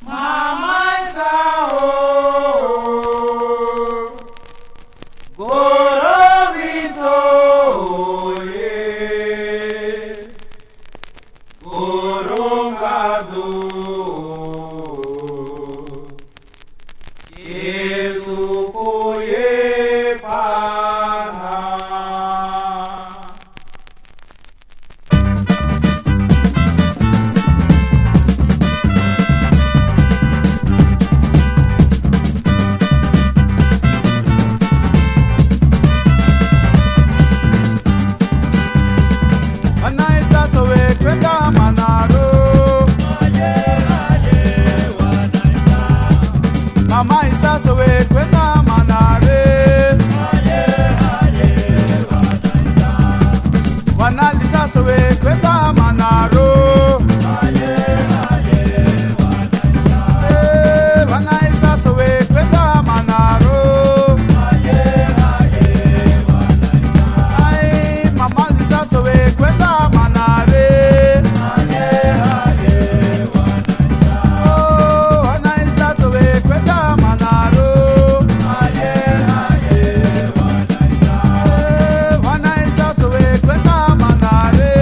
Mama sao Gorovito Gorongado Yesu koye pana. Anaisa sowe kwenda Manaro. Mama isa sowe kwenda Manare. Wanalisa sowe kwenda Manaro. Wanaisa sowe kwenda Manaro. Mama lisa sowe kwenda Manare. Wanaisa sowe kwenda Manaro. Wanaisa sowe kwenda Manare.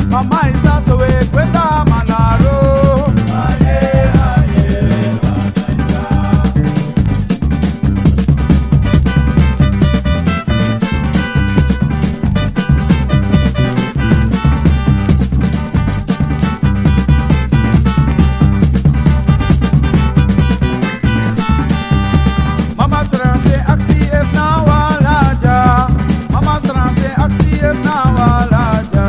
Mama isa sowe kwenda Manaro. Mama sranse aksi ef na walaja. Mama sranse aksi ef na walaja.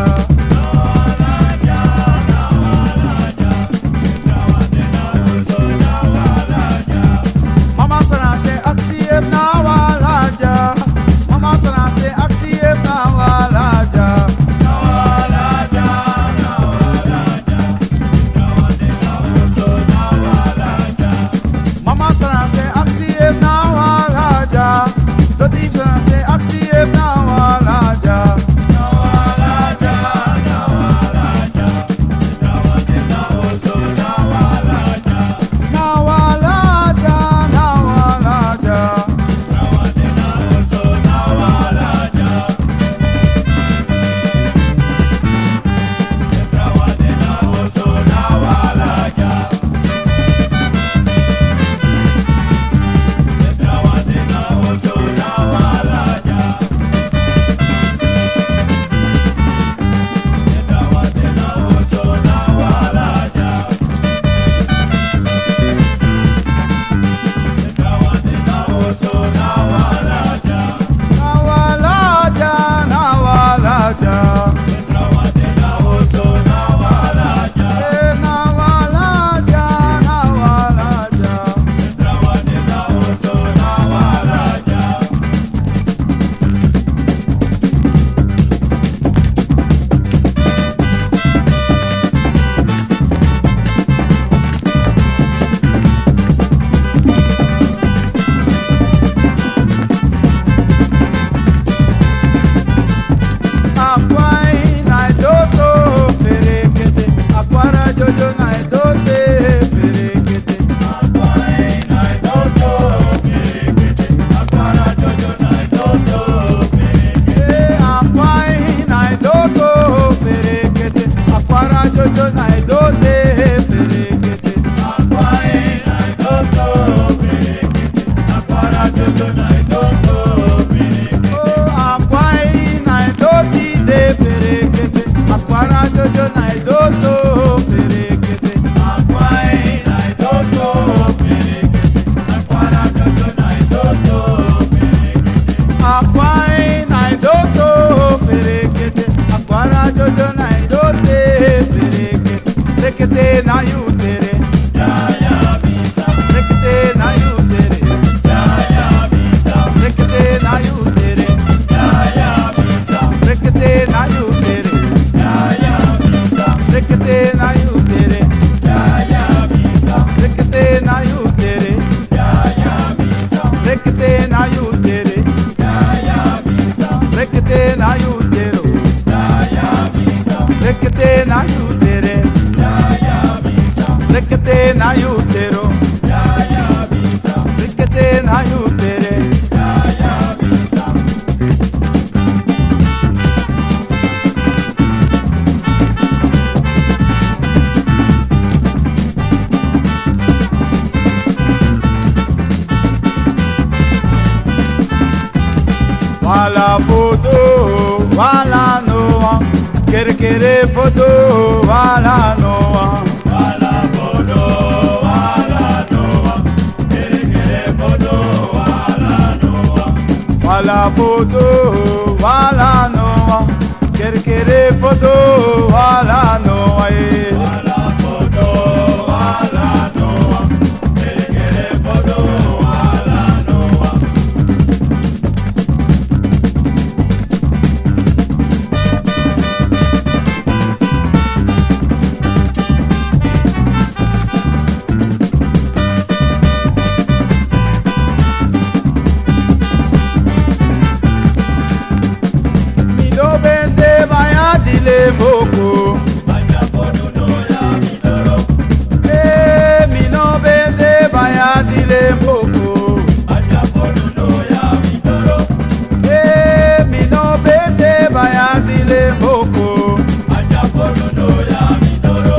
Mama sranse aksi ef na walaja. Mama sranse aksi ef na walaja. Mama sranse aksi ef na walaja. Todi sranse aksi ef na walaja. Na walaja, na walaja. Na you tere, rekete na you tere, rekete na you tere, rekete na you tere, rekete na you tere, rekete na you tere, rekete na you tere, rekete na you tere, rekete na you Zekete na yutero, zekete na yutere, wala foto, wala noa, kere kere foto, wala noa. Wala foto, wala noa, kere kere foto, wala noa. Wala foto, wala noa, kere kere foto, wala noa. Wala foto, wala noa, kere kere foto, wala noa. Mboko Aja foto no ya mitoro. mi no bende baya dile mboko Aja foto no ya mitoro. mi no bende baya dile mboko Aja foto no ya mitoro.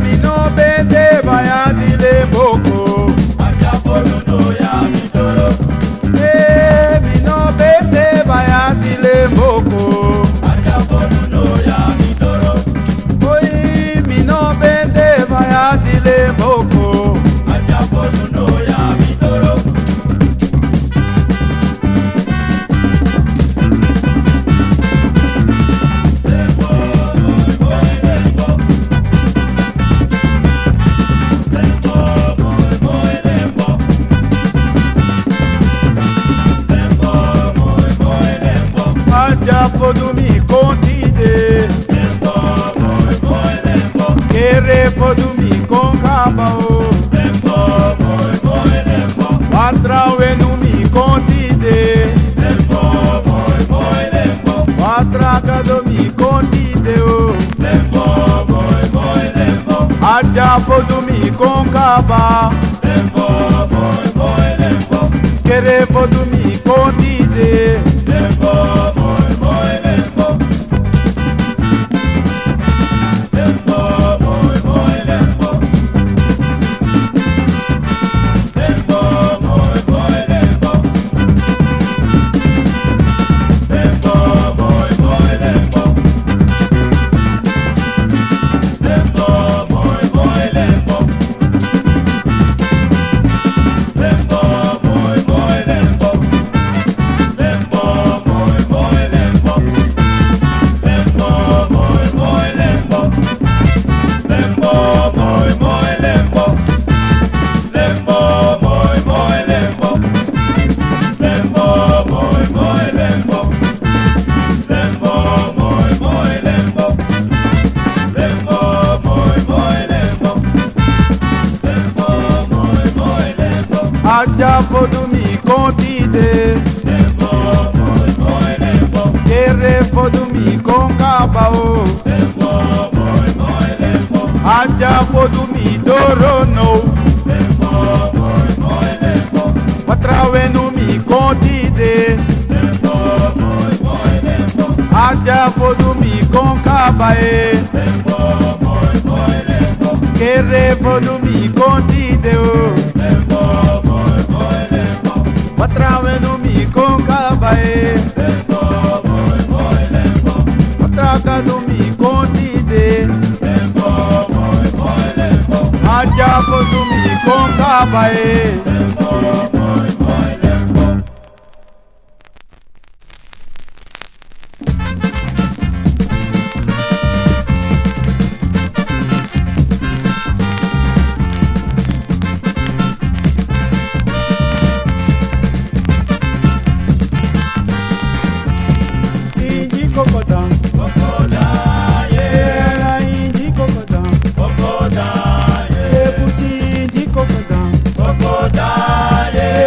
mi no bende baya dile mboko Aja foto no ya mitoro. mi no bende baya dile mboko Aja foto no ya mitoro. oi mi no bende baya dile mboko Aja foto no ya mitoro. Lembo, boy, boy, lembo. Lembo, boy, boy, lembo. Lembo, boy, boy, lembo. aja fodu mi kontide Lembo, boy, boy, lembo. kere fodu mi konkaba o Lembo, boy, boy, lembo. Watrawe nu mi kontide Lembo, boy, boy, lembo. Watraga do mi kontide o Lembo, boy, boy, lembo. aja fodu mi konkaba Lembo, boy, boy, lembo. kere fodu mi kontide Lembo, boy, boy, lembo. Lembo, boy, boy, lembo. Lembo, boy, boy, lembo. Lembo, boy, boy, lembo. Lembo, boy, boy, lembo. Lembo, boy, boy, lembo. Lembo, boy, boy, lembo. Lembo, boy, boy, lembo. Lembo, boy, boy, lembo. Lembo, boy, boy, lembo. Lembo, boy, boy, lembo. Lembo, boy, boy, lembo. Lembo, boy, boy, lembo. Lembo, boy, boy, lembo. aja fodu mi kontide Lembo, boy, boy, lembo. kere fodu mi konkaba o Lembo, boy, boy, lembo. aja fodu mi dorono Lembo, boy, boy, lembo. Watrawe nu mi kontide Lembo, boy, boy, lembo. aja fodu mi konkaba e Lembo, boy, boy, lembo. kere fodu mi kontide o Lembo, boy, boy, lembo. Watrawe nu mi konkaba e Lembo, boy, boy, lembo. Watraga nu mi kontide Lembo, boy, boy, lembo. aja fodu mi konkaba e Lembo, boy, boy, lembo. inji kokotan Kokoda, yeah. era inji kokotan Kokoda, yeah. epusi inji kokotan Kokoda, yeah.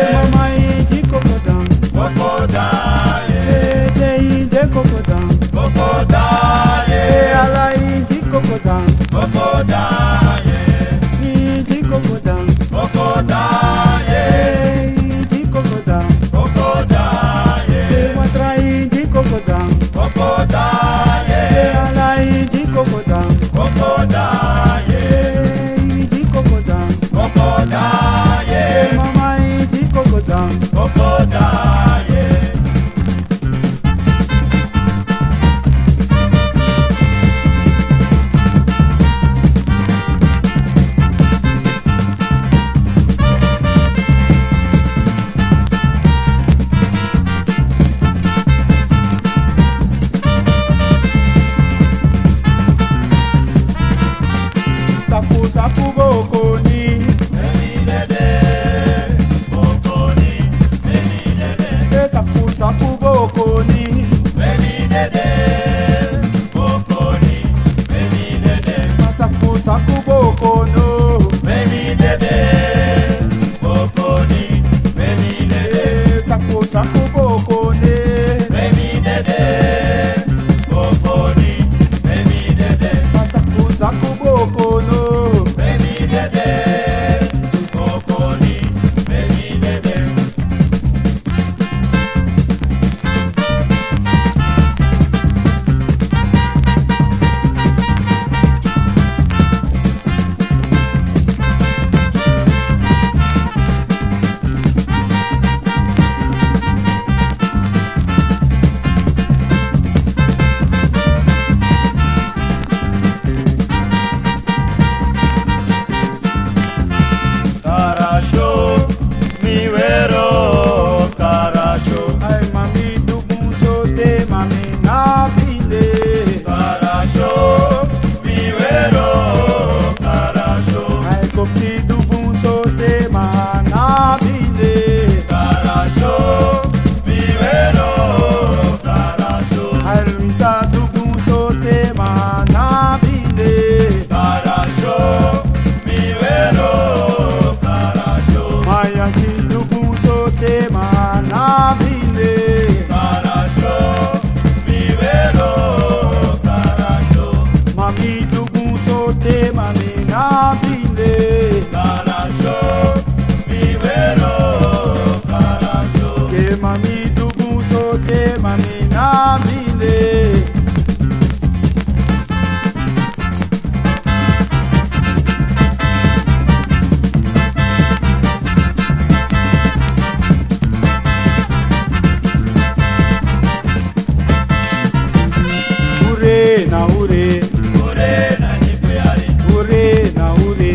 na ure, ure na nyifuyari, ure na ure,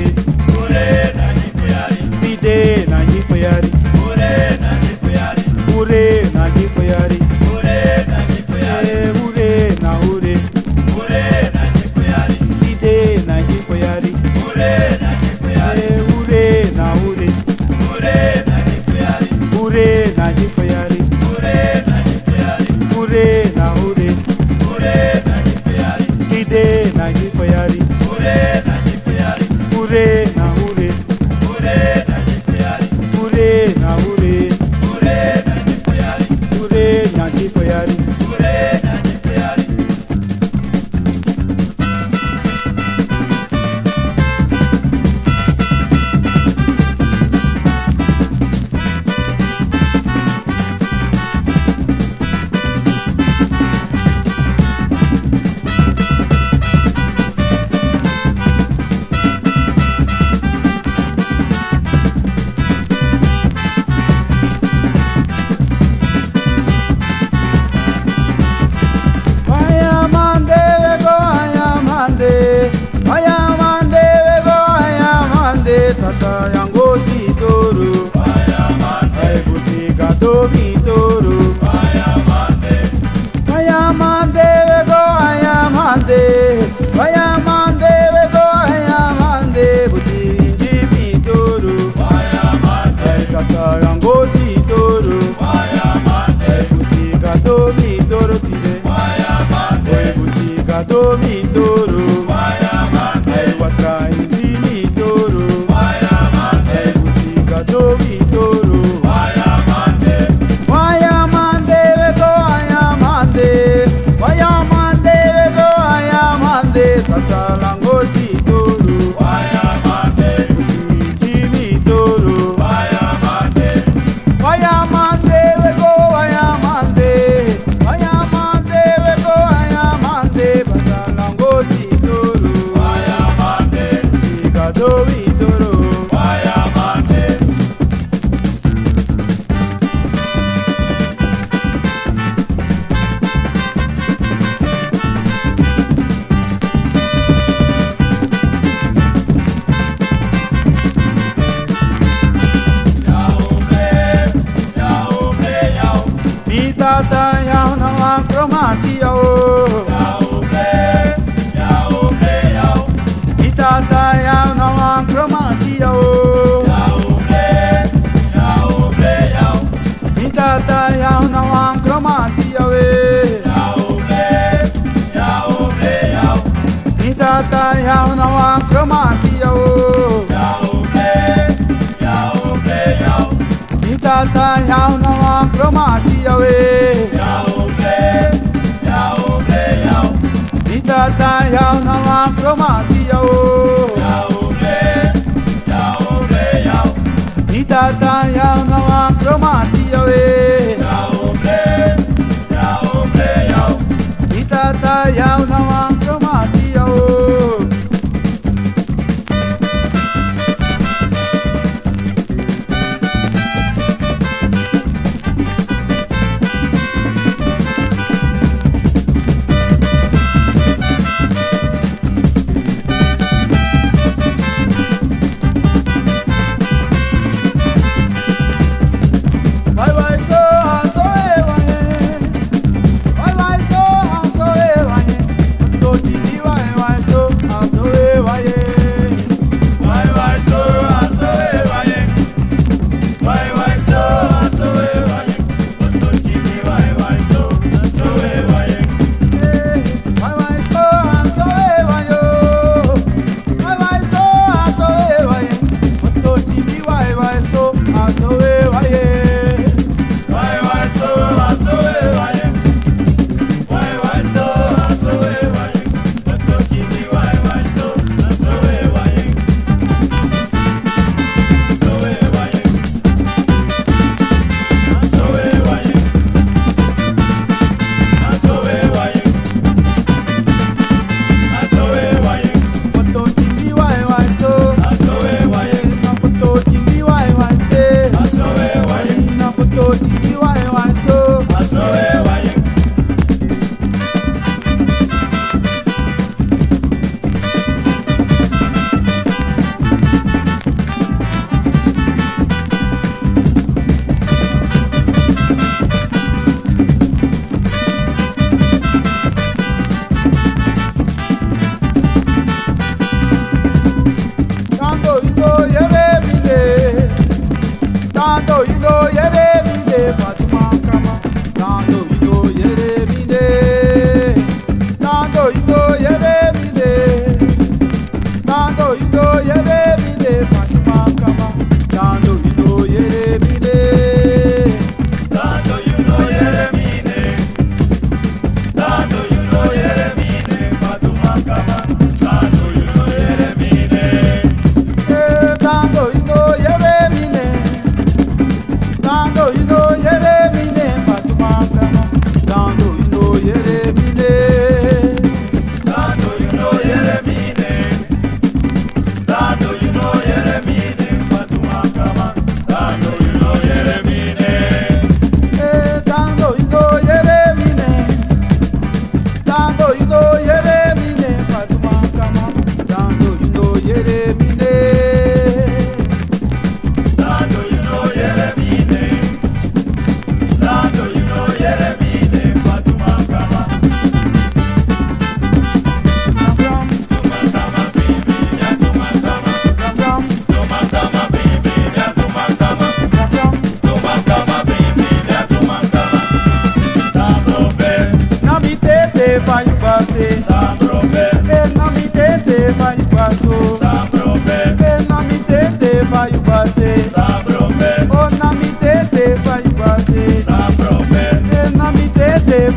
ure na nyifuyari, bide na nyifuyari, ure na nyifuyari, ure na nyifuyari, ure na nyifuyari, ure na ure, ure na nyifuyari, bide na nyifuyari, ure na nyifuyari, ure na ure, ure na nyifuyari, ure na nyifuyari, ure na nyifuyari, ure na ure, ure na nyifuyari, bide na nyifuyari, ure na nyifuyari, ure na ure, ure na nyifuyari, ure na ure, ure na nyifuyari, ure na nyifuyari. ure na nyifuyari. Tata yango si toro, ay busika domi toro. Ayamande go ayamande, ayamande go ayamande, businji mi toro. Ay tata yango si toro, ay busika domi toro tide. Ay busika domi toro, ay watra inji mi toro. Ay busika domi toro. Wayamande go ayamande, wayamande go ayamande, tata lango si toro. Businji mi toro. Wayamande go ayamande, wayamande go ayamande, tata lango si toro. Busika domi toro. Tata yao na wa kromati yao, tata yao na wa kromati yao, tata yao na wa kromati yao, tata yao na wa kromati yao, tata yao na wa kromati yao, tata yao na wa kromati yao, tata yao na wa kromati yao, tata yao na wa kromati yao.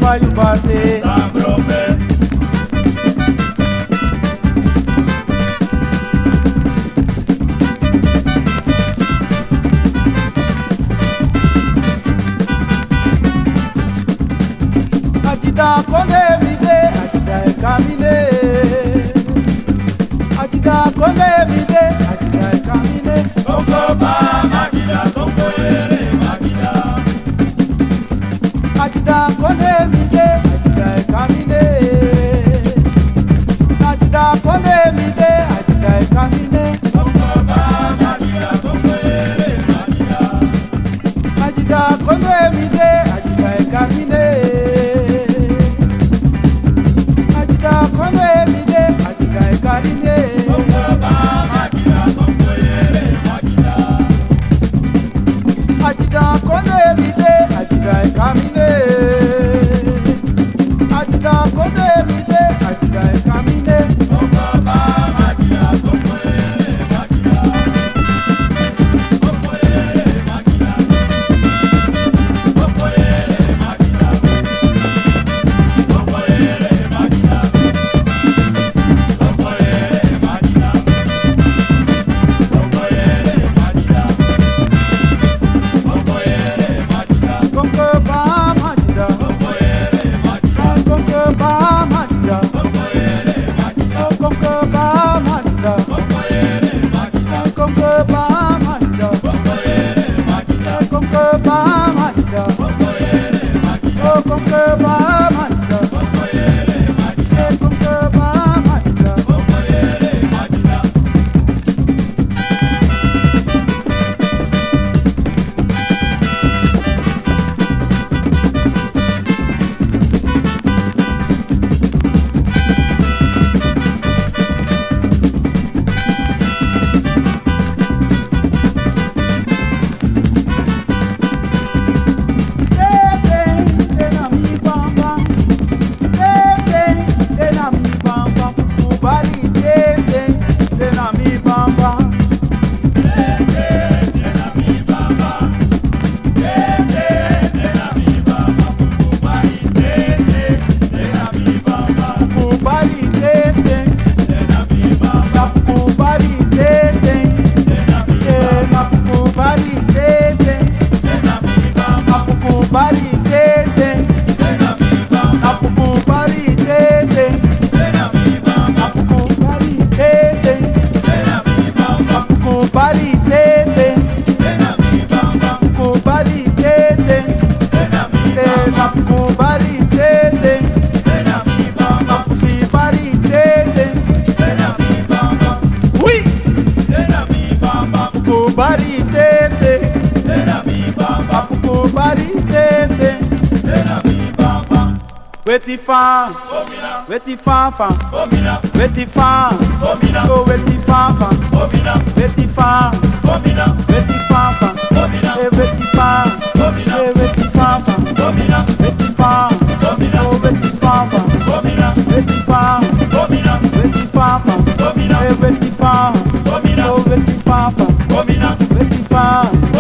Vai bater Sans prophète Adida konde mide adida kamine Adida konde mide adida kamine Kongo ba magida kongo yere magida Adida konde mide adida kamine Adida konde mide adida kamine Kongo ba magida kongo yere magida Adida konde mide adida kamine Adida konde mide adida kamine Kongo ba magida kongo yere magida Adida konde mide adida kamine Adida konde mide adida kamine Kongo ba magida kongo yere magida Kongo yere magida Kongo yere magida Kongo yere magida Kongo yere magida Kongo yere magida Kongo yere magida Kongo ba madida Kongo yere magida Kongo ba madida Kongo yere magida Kongo ba madida Kongo yere magida Kongo ba madida Kongo yere magida Kongo ba madida Kongo yere magida Kongo ba madida Kongo yere magida Kongo ba madida Kongo yere magida Weti fa, Omina, weti fa fa, Omina, weti fa, Omina, oh weti fa fa, Omina, weti fa, Omina, weti fa fa, Omina, weti fa, Omina, weti fa fa, Omina, weti fa, Omina, oh weti fa fa, Omina, weti fa, Omina, weti fa fa, Omina, weti fa, Omina, oh weti fa fa, Omina, weti fa,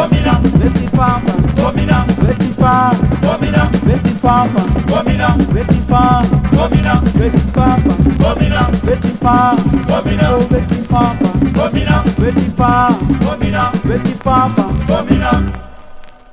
Omina, weti fa fa, Omina, weti fa, Omina, weti fa fa, Omina, weti fa, Omina, weti fa fa, Omina, weti fa, Omina, oh weti fa fa, Omina, weti fa, Omina, weti fa fa. Omina,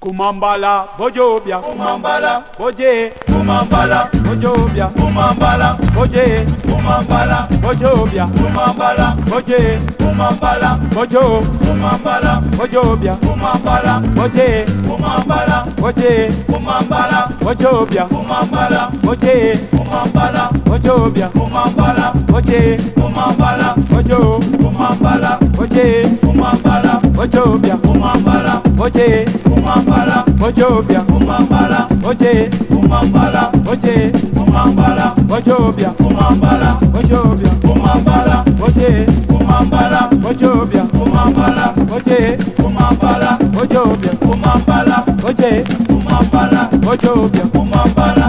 Kumambala, Bojobia, Kumambala, Boje, Kumambala, Bojobia, Kumambala, Boje, Kumambala, Bojobia, Kumambala, Boje, Kumambala, Bojo, Kumambala, Bojobia, Kumambala, Boje, Kumambala, Boje, Kumambala, Bojobia, Kumambala, Boje, Kumambala, ojobia, kumambala, oje, kumambala, ojo, kumambala, oje, kumambala, ojobia, kumambala, oje, kumambala, ojobia, kumambala, oje, kumambala, oje, kumambala, ojobia, kumambala, ojobia, kumambala, oje, kumambala, ojobia, kumambala, oje, kumambala, ojobia, kumambala, oje, kumambala, ojobia, kumambala.